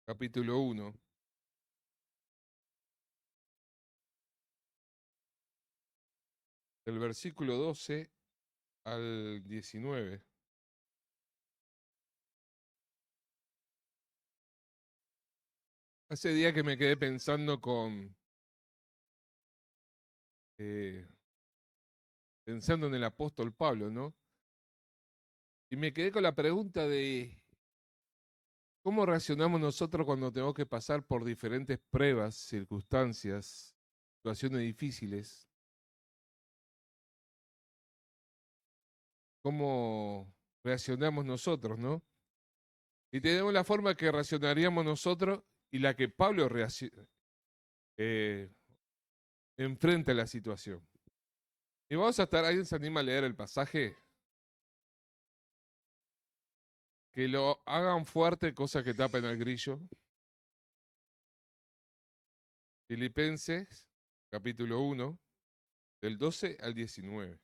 capítulo 1, del versículo 12 al 19. Hace día que me quedé pensando eh, pensando en el apóstol Pablo, ¿no? Y me quedé con la pregunta de cómo reaccionamos nosotros cuando tenemos que pasar por diferentes pruebas, circunstancias, situaciones difíciles. ¿Cómo reaccionamos nosotros, no? Y tenemos la forma que reaccionaríamos nosotros y la que Pablo eh, enfrenta la situación. Y vamos a estar, ¿alguien se anima a leer el pasaje? Que lo hagan fuerte, cosa que tapen al grillo. Filipenses, capítulo 1, del 12 al 19.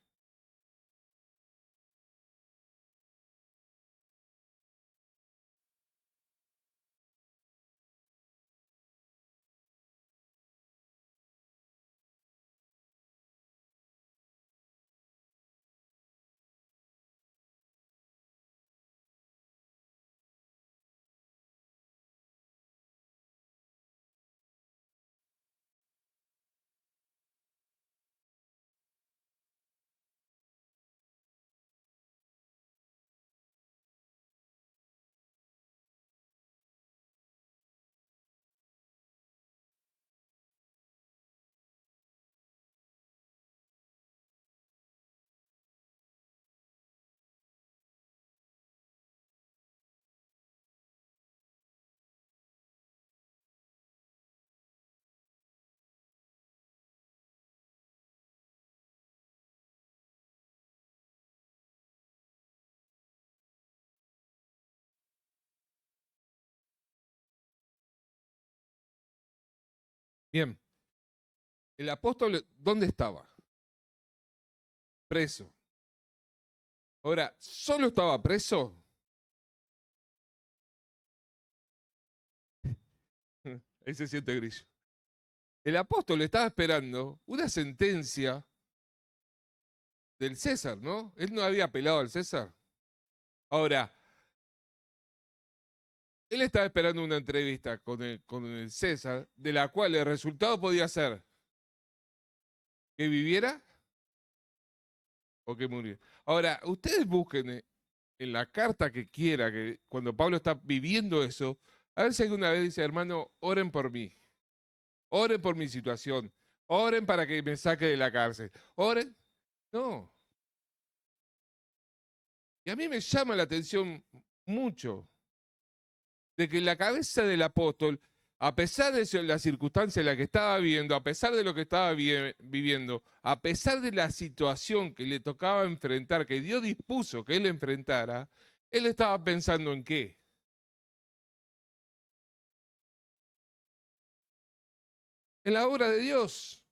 Bien, el apóstol, ¿dónde estaba? Preso. Ahora, ¿solo estaba preso? Ahí se siente grillo. El apóstol estaba esperando una sentencia del César, ¿no? Él no había apelado al César. Ahora, él estaba esperando una entrevista con el César, de la cual el resultado podía ser que viviera o que muriera. Ahora, ustedes busquen en la carta que quiera, que cuando Pablo está viviendo eso, a ver si alguna vez dice, hermano, oren por mi situación, oren para que me saque de la cárcel, oren. No. Y a mí me llama la atención mucho de que en la cabeza del apóstol, a pesar de la circunstancia en la que estaba viviendo, a pesar de lo que estaba viviendo, a pesar de la situación que le tocaba enfrentar, que Dios dispuso que él enfrentara, él estaba pensando en qué. En la obra de Dios.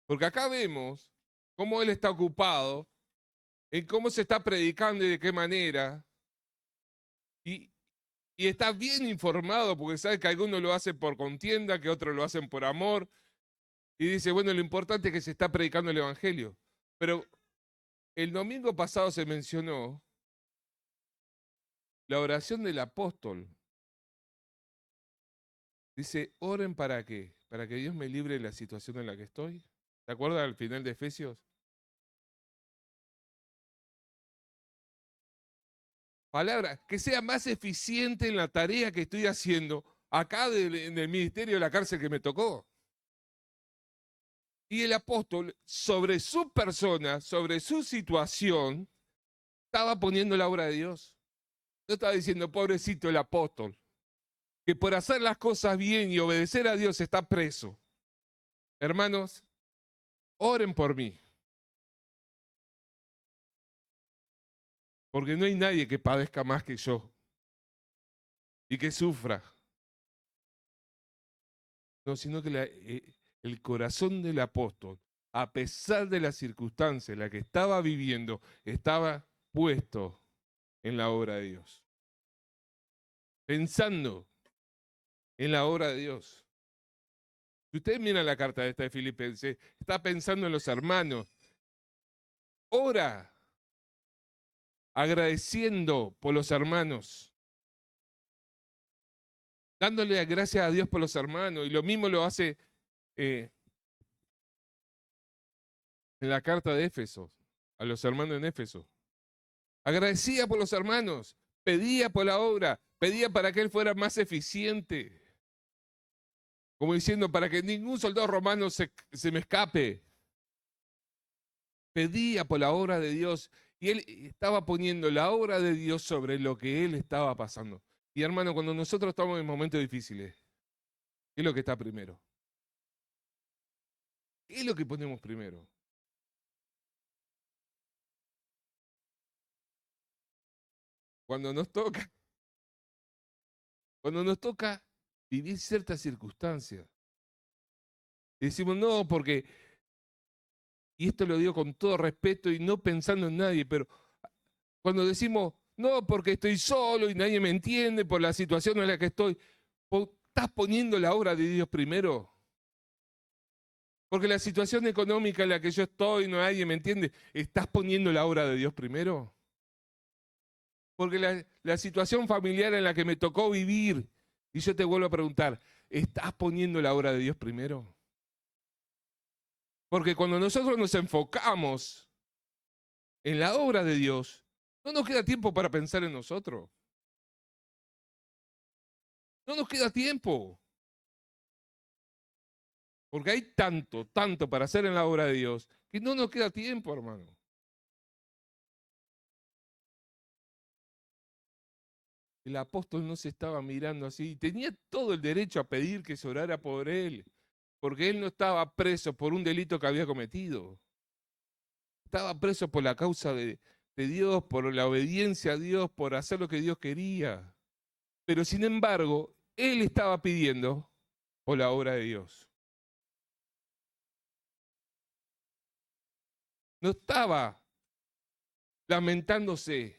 Porque acá vemos cómo él está ocupado, en cómo se está predicando y de qué manera. Y, y está bien informado porque sabe que algunos lo hacen por contienda, que otros lo hacen por amor. Y dice, bueno, lo importante es que se está predicando el Evangelio. Pero el domingo pasado se mencionó la oración del apóstol. Dice, oren para qué, para que Dios me libre de la situación en la que estoy. ¿Te acuerdas al final de Efesios? Palabra, que sea más eficiente en la tarea que estoy haciendo acá en el ministerio de la cárcel que me tocó. Y el apóstol, sobre su persona, sobre su situación, estaba poniendo la obra de Dios. No estaba diciendo, pobrecito el apóstol, que por hacer las cosas bien y obedecer a Dios está preso. Hermanos, oren por mí, porque no hay nadie que padezca más que yo y que sufra. No, sino que el corazón del apóstol, a pesar de las circunstancias en las que estaba viviendo, estaba puesto en la obra de Dios. pensando en la obra de Dios. Si ustedes miran la carta esta de Filipenses, está pensando en los hermanos. Ora agradeciendo por los hermanos, dándole gracias a Dios por los hermanos. Y lo mismo lo hace en la carta de Éfeso, a los hermanos en Éfeso. Agradecía por los hermanos, pedía por la obra, pedía para que él fuera más eficiente. Como diciendo, para que ningún soldado romano se me escape. Pedía por la obra de Dios y él estaba poniendo la obra de Dios sobre lo que él estaba pasando. Y hermano, cuando nosotros estamos en momentos difíciles, ¿qué es lo que está primero? ¿Qué es lo que ponemos primero? Cuando nos toca vivir ciertas circunstancias, decimos no, porque, y esto lo digo con todo respeto y no pensando en nadie, pero cuando decimos no, porque estoy solo y nadie me entiende por la situación en la que estoy, ¿estás poniendo la obra de Dios primero? Porque la situación económica en la que yo estoy, no nadie me entiende, ¿estás poniendo la obra de Dios primero? Porque la situación familiar en la que me tocó vivir, y yo te vuelvo a preguntar, ¿estás poniendo la obra de Dios primero? Porque cuando nosotros nos enfocamos en la obra de Dios, no nos queda tiempo para pensar en nosotros. No nos queda tiempo. Porque hay tanto para hacer en la obra de Dios, que no nos queda tiempo, hermano. El apóstol no se estaba mirando así y tenía todo el derecho a pedir que se orara por él, porque él no estaba preso por un delito que había cometido. Estaba preso por la causa de Dios, por la obediencia a Dios, por hacer lo que Dios quería. Pero sin embargo, él estaba pidiendo por la obra de Dios. No estaba lamentándose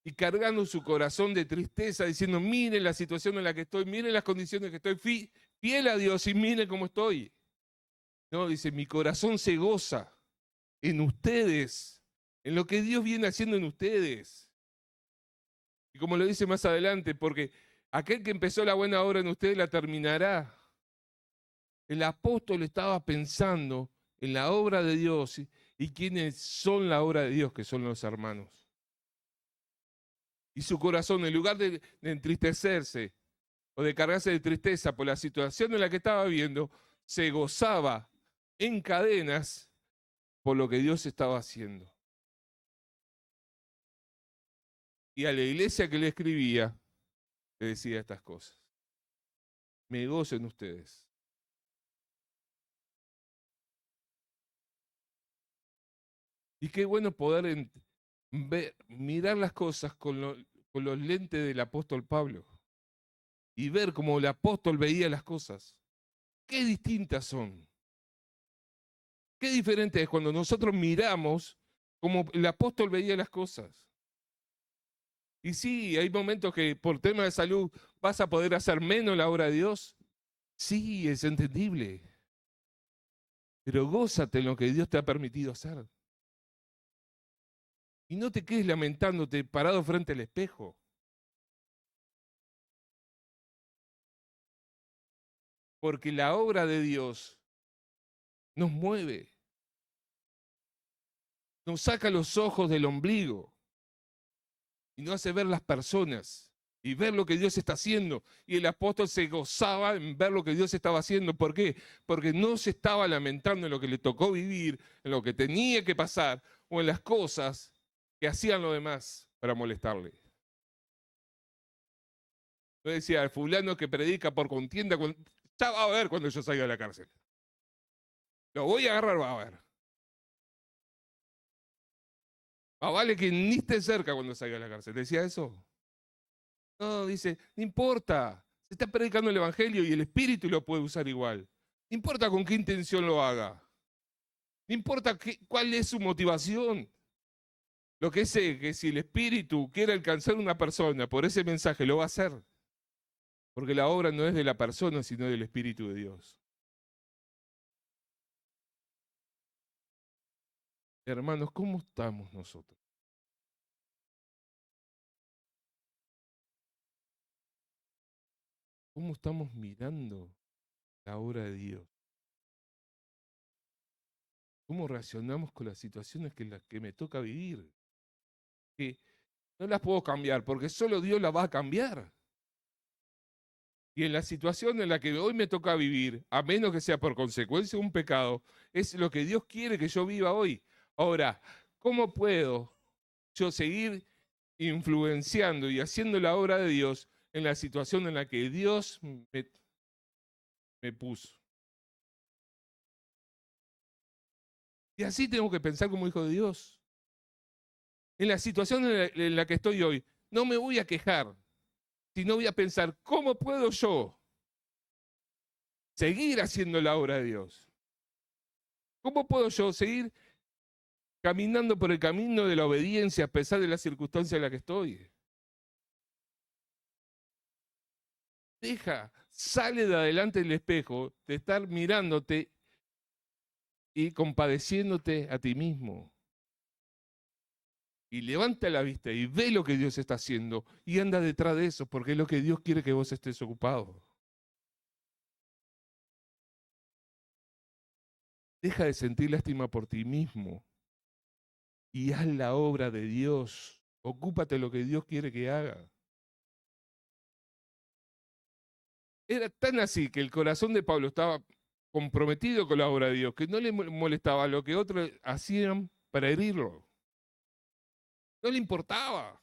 y cargando su corazón de tristeza, diciendo, miren la situación en la que estoy, miren las condiciones que estoy, fiel a Dios y miren cómo estoy. No, dice, mi corazón se goza en ustedes, en lo que Dios viene haciendo en ustedes. Y como lo dice más adelante, porque aquel que empezó la buena obra en ustedes la terminará. El apóstol estaba pensando en la obra de Dios y quiénes son la obra de Dios, que son los hermanos. Y su corazón, en lugar de entristecerse o de cargarse de tristeza por la situación en la que estaba viviendo, se gozaba en cadenas por lo que Dios estaba haciendo. Y a la iglesia que le escribía, le decía estas cosas. Me gozo en ustedes. Y qué bueno poder mirar las cosas con los lentes del apóstol Pablo y ver cómo el apóstol veía las cosas. Qué distintas son. Qué diferente es cuando nosotros miramos como el apóstol veía las cosas. Y sí, hay momentos que por tema de salud vas a poder hacer menos la obra de Dios. Sí, es entendible. Pero gózate en lo que Dios te ha permitido hacer. Y no te quedes lamentándote parado frente al espejo. Porque la obra de Dios nos mueve. Nos saca los ojos del ombligo. Y nos hace ver las personas. Y ver lo que Dios está haciendo. Y el apóstol se gozaba en ver lo que Dios estaba haciendo. ¿Por qué? Porque no se estaba lamentando en lo que le tocó vivir, en lo que tenía que pasar, o en las cosas que hacían los demás para molestarle. No decía, el fulano que predica por contienda, ya va a ver cuando yo salga de la cárcel. Lo voy a agarrar, va a ver. Vale que ni esté cerca cuando salga de la cárcel. ¿Decía eso? No, dice, no importa. Se está predicando el evangelio y el espíritu lo puede usar igual. No importa con qué intención lo haga. No importa cuál es su motivación. Lo que sé es que si el espíritu quiere alcanzar a una persona por ese mensaje, lo va a hacer. Porque la obra no es de la persona, sino del Espíritu de Dios. Hermanos, ¿cómo estamos nosotros? ¿Cómo estamos mirando la obra de Dios? ¿Cómo reaccionamos con las situaciones que las que me toca vivir? Que no las puedo cambiar, porque solo Dios las va a cambiar. Y en la situación en la que hoy me toca vivir, a menos que sea por consecuencia de un pecado, es lo que Dios quiere que yo viva hoy. Ahora, ¿cómo puedo yo seguir influenciando y haciendo la obra de Dios en la situación en la que Dios me puso? Y así tengo que pensar como hijo de Dios. En la situación en la que estoy hoy, no me voy a quejar, sino voy a pensar, ¿cómo puedo yo seguir haciendo la obra de Dios? ¿Cómo puedo yo seguir caminando por el camino de la obediencia a pesar de las circunstancias en las que estoy? Sale de adelante del espejo, de estar mirándote y compadeciéndote a ti mismo. Y levanta la vista y ve lo que Dios está haciendo y anda detrás de eso, porque es lo que Dios quiere que vos estés ocupado. Deja de sentir lástima por ti mismo y haz la obra de Dios. Ocúpate de lo que Dios quiere que haga. Era tan así que el corazón de Pablo estaba comprometido con la obra de Dios, que no le molestaba lo que otros hacían para herirlo. No le importaba.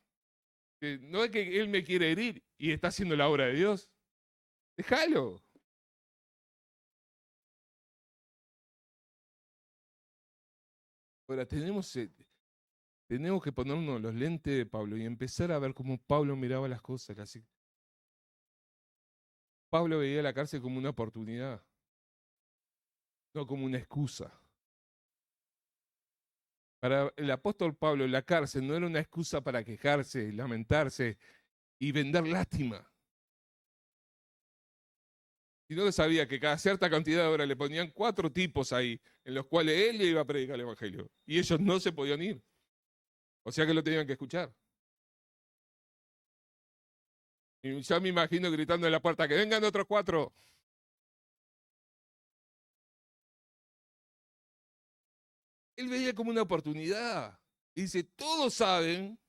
Que no es que él me quiere herir y está haciendo la obra de Dios. Déjalo. Ahora tenemos que ponernos los lentes de Pablo y empezar a ver cómo Pablo miraba las cosas. Así. Pablo veía la cárcel como una oportunidad, no como una excusa. Para el apóstol Pablo, la cárcel no era una excusa para quejarse, lamentarse y vender lástima, sino que sabía que cada cierta cantidad de horas le ponían 4 tipos ahí, en los cuales él le iba a predicar el evangelio, y ellos no se podían ir. O sea que lo tenían que escuchar. Y ya me imagino gritando en la puerta, que vengan otros 4. Él veía como una oportunidad. Y dice, todos saben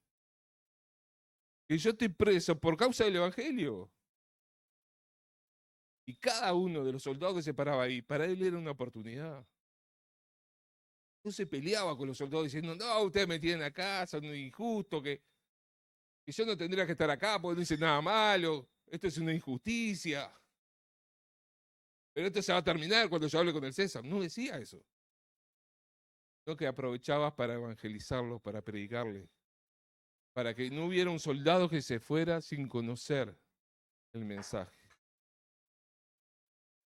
que yo estoy preso por causa del evangelio. Y cada uno de los soldados que se paraba ahí, para él era una oportunidad. No se peleaba con los soldados diciendo, no, ustedes me tienen acá, son injustos, que yo no tendría que estar acá porque no hice nada malo, esto es una injusticia. Pero esto se va a terminar cuando yo hable con el César. No decía eso. No, que aprovechabas para evangelizarlos, para predicarles, para que no hubiera un soldado que se fuera sin conocer el mensaje.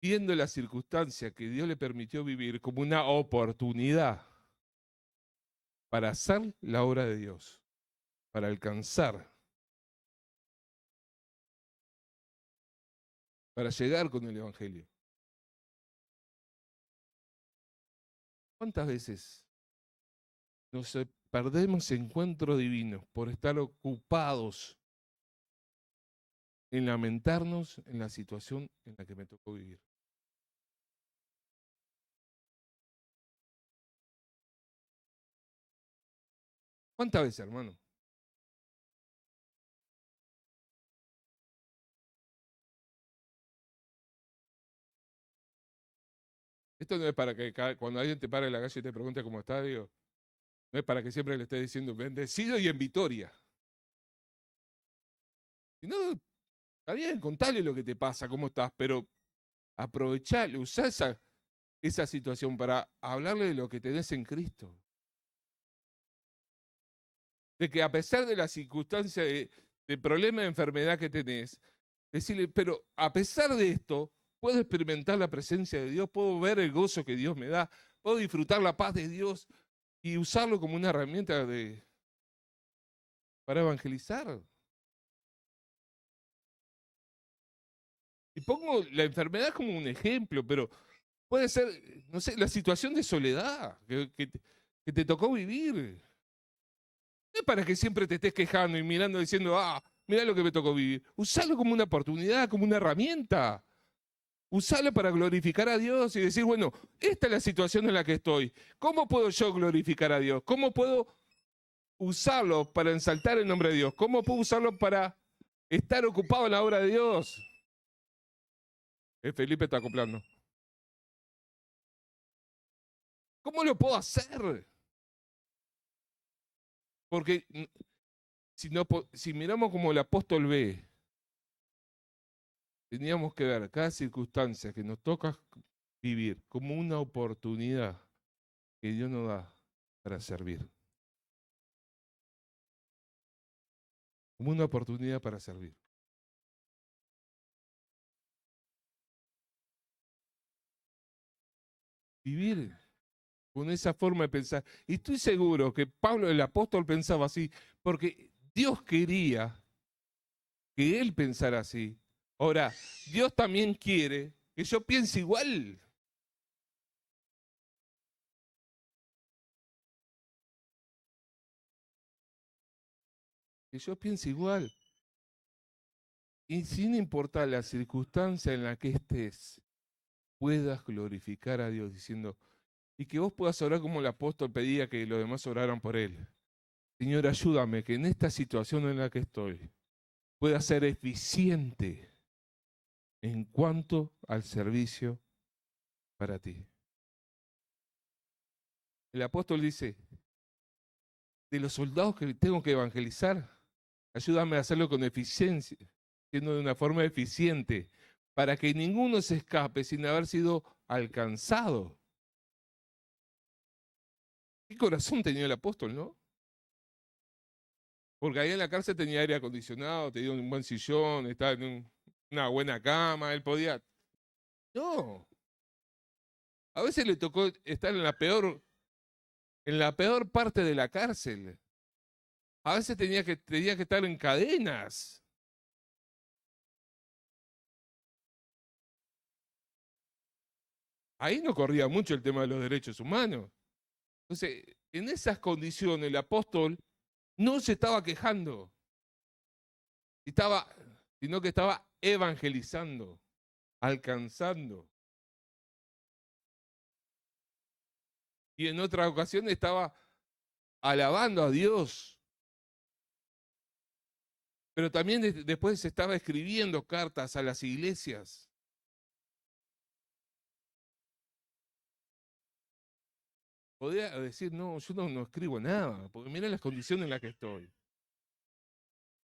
Viendo la circunstancia que Dios le permitió vivir como una oportunidad para hacer la obra de Dios, para alcanzar, para llegar con el Evangelio. ¿Cuántas veces nos perdemos encuentros divinos por estar ocupados en lamentarnos en la situación en la que me tocó vivir? ¿Cuántas veces, hermano? Esto no es para que cuando alguien te pare en la calle y te pregunte cómo está, digo, no es para que siempre le estés diciendo bendecido y en victoria. Si no, está bien, contale lo que te pasa, cómo estás, pero aprovechale, usá esa situación para hablarle de lo que tenés en Cristo. De que a pesar de la circunstancia de problema de enfermedad que tenés, decirle, pero a pesar de esto, puedo experimentar la presencia de Dios, puedo ver el gozo que Dios me da, puedo disfrutar la paz de Dios y usarlo como una herramienta para evangelizar. Y pongo la enfermedad como un ejemplo, pero puede ser, no sé, la situación de soledad que te tocó vivir. No es para que siempre te estés quejando y mirando diciendo, mirá lo que me tocó vivir. Usalo como una oportunidad, como una herramienta. Usalo para glorificar a Dios y decir, bueno, esta es la situación en la que estoy. ¿Cómo puedo yo glorificar a Dios? ¿Cómo puedo usarlo para ensaltar el nombre de Dios? ¿Cómo puedo usarlo para estar ocupado en la obra de Dios? Felipe está acoplando. ¿Cómo lo puedo hacer? Porque si miramos como el apóstol ve, teníamos que ver cada circunstancia que nos toca vivir como una oportunidad que Dios nos da para servir. Como una oportunidad para servir. Vivir con esa forma de pensar. Y estoy seguro que Pablo, el apóstol, pensaba así, porque Dios quería que él pensara así. Ahora, Dios también quiere que yo piense igual. Que yo piense igual. Y sin importar la circunstancia en la que estés, puedas glorificar a Dios diciendo, y que vos puedas orar como el apóstol pedía que los demás oraran por él. Señor, ayúdame que en esta situación en la que estoy pueda ser eficiente en cuanto al servicio para ti. El apóstol dice, de los soldados que tengo que evangelizar, ayúdame a hacerlo con eficiencia, siendo de una forma eficiente, para que ninguno se escape sin haber sido alcanzado. ¿Qué corazón tenía el apóstol, no? Porque ahí en la cárcel tenía aire acondicionado, tenía un buen sillón, estaba en una buena cama, él podía... No, a veces le tocó estar en la peor parte de la cárcel. A veces tenía que estar en cadenas. Ahí no corría mucho el tema de los derechos humanos. Entonces, en esas condiciones el apóstol no se estaba quejando, sino que estaba evangelizando, alcanzando. Y en otra ocasión estaba alabando a Dios. Pero también después estaba escribiendo cartas a las iglesias. Podía decir, no, yo no escribo nada, porque mira las condiciones en las que estoy.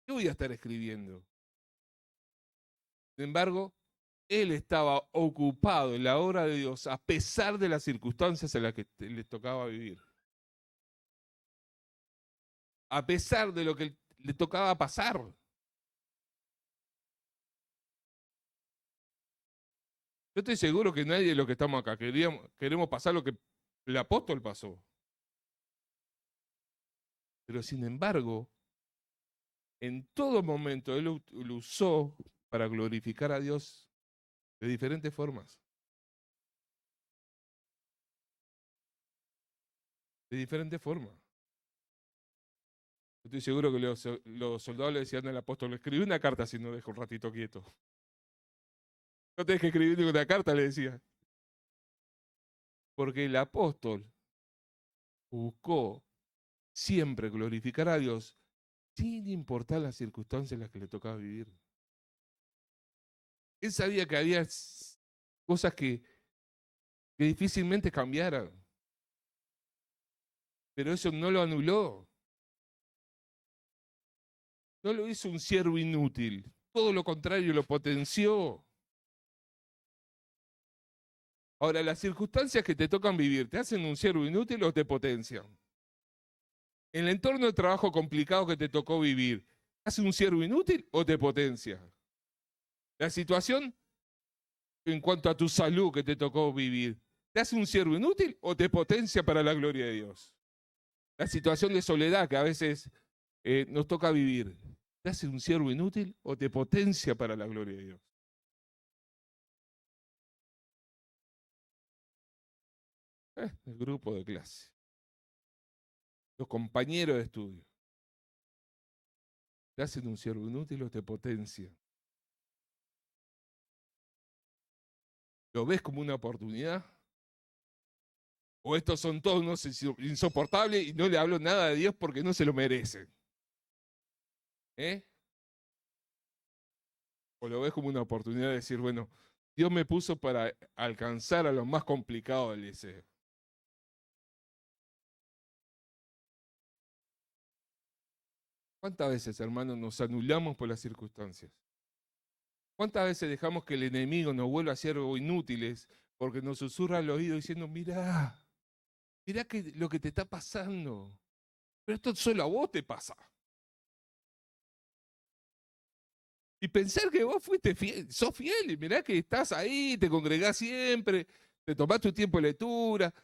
¿Qué voy a estar escribiendo? Sin embargo, él estaba ocupado en la obra de Dios a pesar de las circunstancias en las que le tocaba vivir. A pesar de lo que le tocaba pasar. Yo estoy seguro que nadie de los que estamos acá queremos pasar lo que el apóstol pasó. Pero sin embargo, en todo momento él lo usó para glorificar a Dios de diferentes formas. De diferentes formas. Estoy seguro que los soldados le decían al apóstol, escribí una carta si no dejo un ratito quieto. No tenés que escribir ninguna carta, le decía. Porque el apóstol buscó siempre glorificar a Dios sin importar las circunstancias en las que le tocaba vivir. Él sabía que había cosas que difícilmente cambiaran. Pero eso no lo anuló. No lo hizo un siervo inútil. Todo lo contrario, lo potenció. Ahora, las circunstancias que te tocan vivir, ¿te hacen un siervo inútil o te potencian? En el entorno de trabajo complicado que te tocó vivir, ¿te hace un siervo inútil o te potencia? La situación en cuanto a tu salud que te tocó vivir, ¿te hace un siervo inútil o te potencia para la gloria de Dios? La situación de soledad que a veces nos toca vivir, ¿te hace un siervo inútil o te potencia para la gloria de Dios? El grupo de clase, los compañeros de estudio. ¿Te hacen un siervo inútil o te potencian? ¿Lo ves como una oportunidad? ¿O estos son todos unos insoportables y no le hablo nada de Dios porque no se lo merecen? ¿Eh? ¿O lo ves como una oportunidad de decir, bueno, Dios me puso para alcanzar a los más complicados del liceo? ¿Cuántas veces, hermanos, nos anulamos por las circunstancias? ¿Cuántas veces dejamos que el enemigo nos vuelva a hacer algo inútiles porque nos susurra al oído diciendo, mirá que lo que te está pasando? Pero esto solo a vos te pasa. Y pensar que vos fuiste fiel, sos fiel, y mirá que estás ahí, te congregás siempre, te tomás tu tiempo de lectura,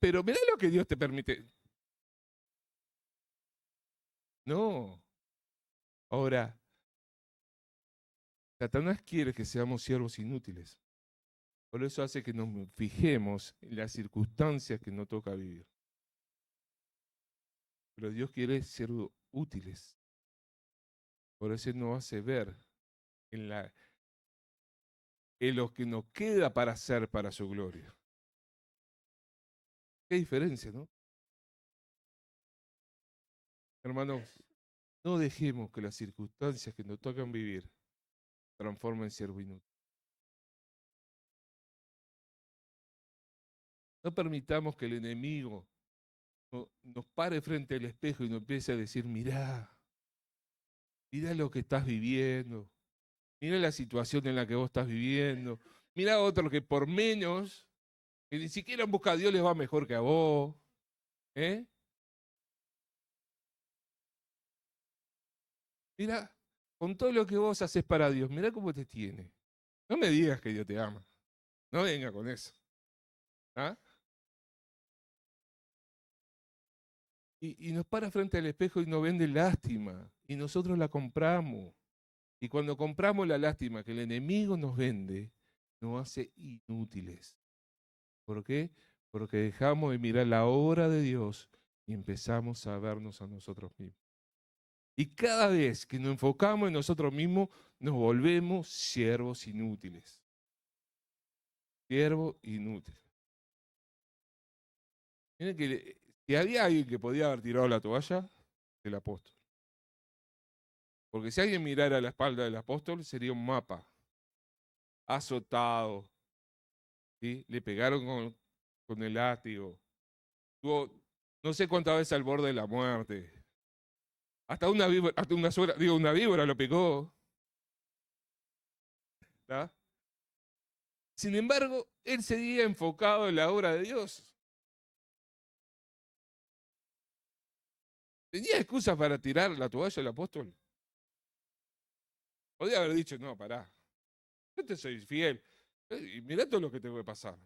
pero mirá lo que Dios te permite. No. Ahora, Satanás quiere que seamos siervos inútiles. Por eso hace que nos fijemos en las circunstancias que nos toca vivir. Pero Dios quiere ser útiles. Por eso nos hace ver en lo que nos queda para hacer para su gloria. Qué diferencia, ¿no? Hermanos, no dejemos que las circunstancias que nos tocan vivir transformen en siervo inútil. No permitamos que el enemigo nos pare frente al espejo y nos empiece a decir, mirá lo que estás viviendo, mirá la situación en la que vos estás viviendo, mirá a otro que por menos, que ni siquiera en busca a Dios les va mejor que a vos. ¿Eh? Mirá, con todo lo que vos haces para Dios, mirá cómo te tiene. No me digas que Dios te ama. No venga con eso. ¿Ah? Y nos para frente al espejo y nos vende lástima. Y nosotros la compramos. Y cuando compramos la lástima que el enemigo nos vende, nos hace inútiles. ¿Por qué? Porque dejamos de mirar la obra de Dios y empezamos a vernos a nosotros mismos. Y cada vez que nos enfocamos en nosotros mismos, nos volvemos siervos inútiles. Siervo inútil. Miren que si había alguien que podía haber tirado la toalla, el apóstol. Porque si alguien mirara la espalda del apóstol, sería un mapa. Azotado. ¿Sí? Le pegaron con el látigo. Estuvo no sé cuántas veces al borde de la muerte. Hasta una víbora, una víbora lo picó. ¿Tá? Sin embargo, él seguía enfocado en la obra de Dios. ¿Tenía excusas para tirar la toalla el apóstol? Podía haber dicho, no, pará, yo te soy fiel. Y mirá todo lo que te puede pasar.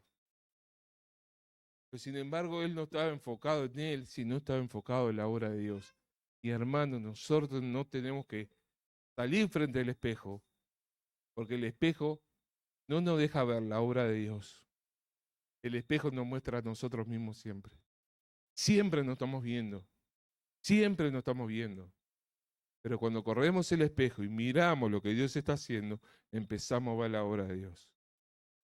Pero sin embargo, él no estaba enfocado en él, sino estaba enfocado en la obra de Dios. Y hermano, nosotros no tenemos que salir frente al espejo, porque el espejo no nos deja ver la obra de Dios. El espejo nos muestra a nosotros mismos siempre. Siempre nos estamos viendo. Siempre nos estamos viendo. Pero cuando corremos el espejo y miramos lo que Dios está haciendo, empezamos a ver la obra de Dios.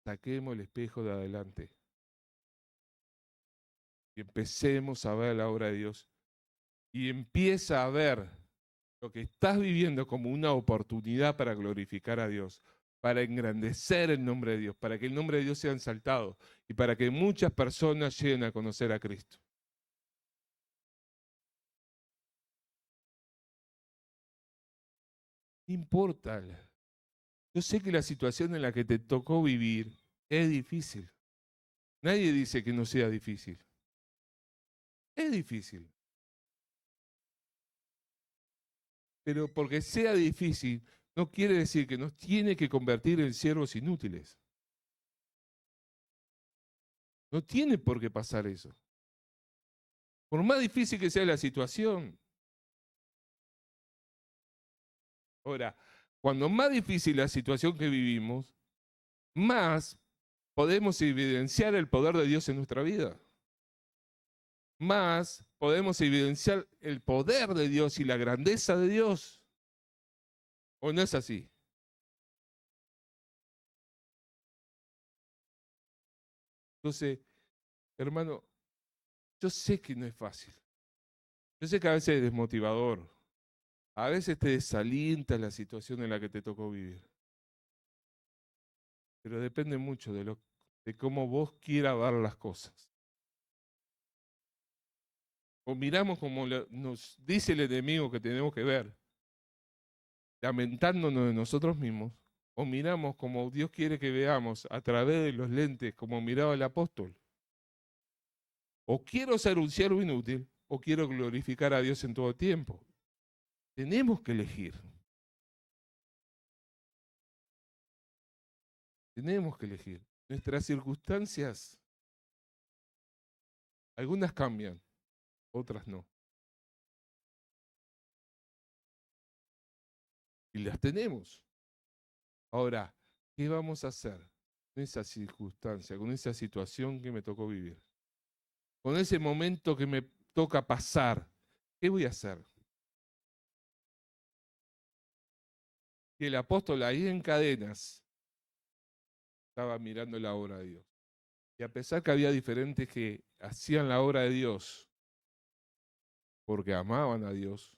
Saquemos el espejo de adelante. Y empecemos a ver la obra de Dios. Y empieza a ver lo que estás viviendo como una oportunidad para glorificar a Dios, para engrandecer el nombre de Dios, para que el nombre de Dios sea exaltado y para que muchas personas lleguen a conocer a Cristo. No importa. Yo sé que la situación en la que te tocó vivir es difícil. Nadie dice que no sea difícil. Es difícil. Pero porque sea difícil, no quiere decir que nos tiene que convertir en siervos inútiles. No tiene por qué pasar eso. Por más difícil que sea la situación. Ahora, cuando más difícil la situación que vivimos, más podemos evidenciar el poder de Dios en nuestra vida. Más podemos evidenciar el poder de Dios y la grandeza de Dios. ¿O no es así? Entonces, hermano, yo sé que no es fácil. Yo sé que a veces es desmotivador. A veces te desalienta la situación en la que te tocó vivir. Pero depende mucho de cómo vos quieras ver las cosas. O miramos como nos dice el enemigo que tenemos que ver, lamentándonos de nosotros mismos, o miramos como Dios quiere que veamos a través de los lentes, como miraba el apóstol. O quiero ser un siervo inútil, o quiero glorificar a Dios en todo tiempo. Tenemos que elegir. Tenemos que elegir. Nuestras circunstancias, algunas cambian, otras no. Y las tenemos. Ahora, ¿qué vamos a hacer con esa circunstancia, con esa situación que me tocó vivir? Con ese momento que me toca pasar, ¿qué voy a hacer? Y el apóstol ahí en cadenas estaba mirando la obra de Dios. Y a pesar que había diferentes que hacían la obra de Dios porque amaban a Dios,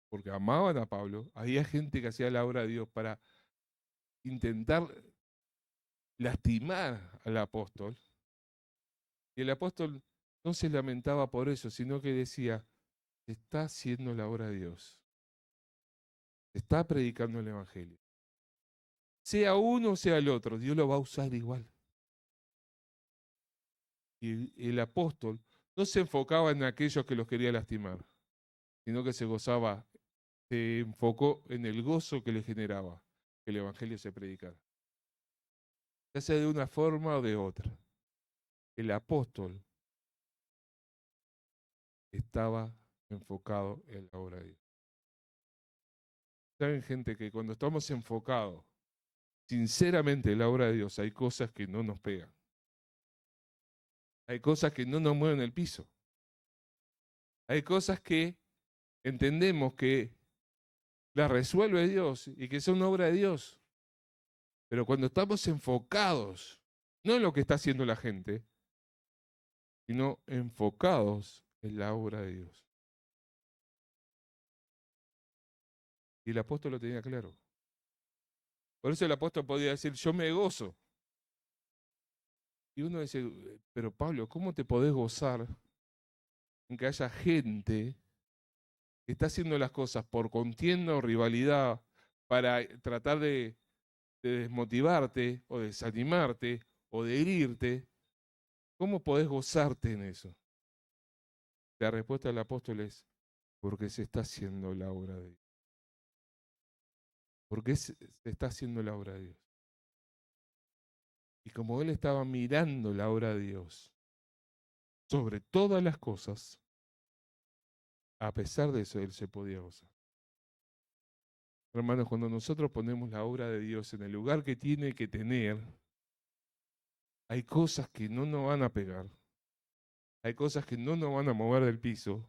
porque amaban a Pablo, había gente que hacía la obra de Dios para intentar lastimar al apóstol. Y el apóstol no se lamentaba por eso, sino que decía, está haciendo la obra de Dios. Está predicando el Evangelio. Sea uno o sea el otro, Dios lo va a usar igual. Y el apóstol no se enfocaba en aquellos que los quería lastimar, sino que se enfocó en el gozo que le generaba que el Evangelio se predicara. Ya sea de una forma o de otra. El apóstol estaba enfocado en la obra de Dios. ¿Saben, gente, que cuando estamos enfocados sinceramente en la obra de Dios, hay cosas que no nos pegan? Hay cosas que no nos mueven el piso. Hay cosas que entendemos que las resuelve Dios y que son obra de Dios. Pero cuando estamos enfocados, no en lo que está haciendo la gente, sino enfocados en la obra de Dios. Y el apóstol lo tenía claro. Por eso el apóstol podía decir, yo me gozo. Y uno dice, pero Pablo, ¿cómo te podés gozar en que haya gente que está haciendo las cosas por contienda o rivalidad para tratar de desmotivarte o desanimarte o de herirte? ¿Cómo podés gozarte en eso? La respuesta del apóstol es, porque se está haciendo la obra de Dios. Porque se está haciendo la obra de Dios. Y como él estaba mirando la obra de Dios sobre todas las cosas, a pesar de eso, él se podía gozar. Hermanos, cuando nosotros ponemos la obra de Dios en el lugar que tiene que tener, hay cosas que no nos van a pegar, hay cosas que no nos van a mover del piso,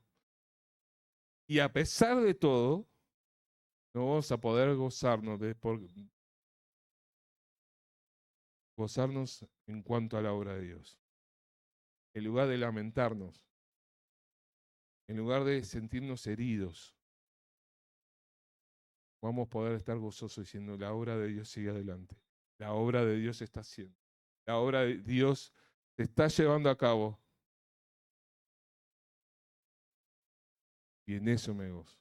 y a pesar de todo, no vamos a poder gozarnos en cuanto a la obra de Dios. En lugar de lamentarnos, en lugar de sentirnos heridos, vamos a poder estar gozosos diciendo, la obra de Dios sigue adelante. La obra de Dios se está haciendo. La obra de Dios se está llevando a cabo. Y en eso me gozo.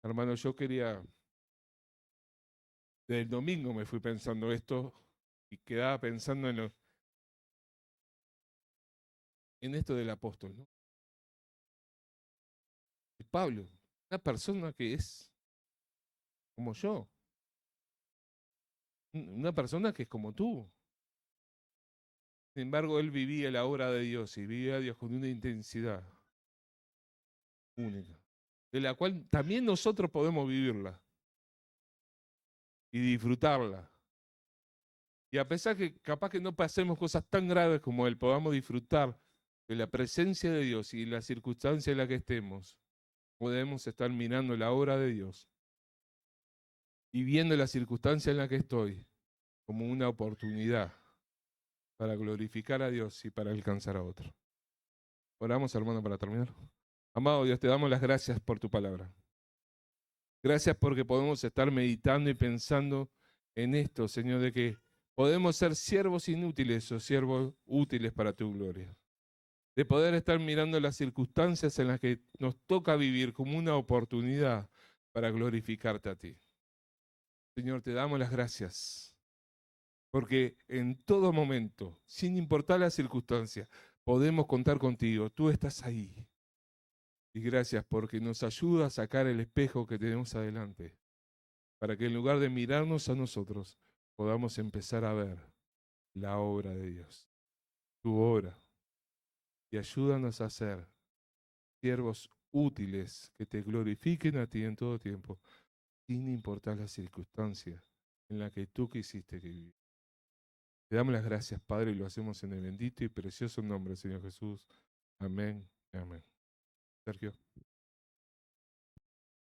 Hermano, yo quería, desde el domingo me fui pensando esto y quedaba pensando en esto del apóstol, ¿no? Y Pablo, una persona que es como yo, una persona que es como tú. Sin embargo, él vivía la obra de Dios y vivía a Dios con una intensidad única, de la cual también nosotros podemos vivirla. y disfrutarla. Y a pesar que capaz que no pasemos cosas tan graves como Él, podamos disfrutar de la presencia de Dios y la circunstancia en la que estemos, podemos estar mirando la obra de Dios y viendo la circunstancia en la que estoy como una oportunidad para glorificar a Dios y para alcanzar a otro. Oramos, hermano, para terminar. Amado Dios, te damos las gracias por tu palabra. Gracias porque podemos estar meditando y pensando en esto, Señor, de que podemos ser siervos inútiles o siervos útiles para tu gloria. De poder estar mirando las circunstancias en las que nos toca vivir como una oportunidad para glorificarte a ti. Señor, te damos las gracias, porque en todo momento, sin importar la circunstancia, podemos contar contigo. Tú estás ahí. Y gracias porque nos ayuda a sacar el espejo que tenemos adelante, para que en lugar de mirarnos a nosotros, podamos empezar a ver la obra de Dios, tu obra. Y ayúdanos a ser siervos útiles que te glorifiquen a ti en todo tiempo, sin importar la circunstancia en la que tú quisiste que viviera. Te damos las gracias, Padre, y lo hacemos en el bendito y precioso nombre, Señor Jesús. Amén. Amén. Sergio.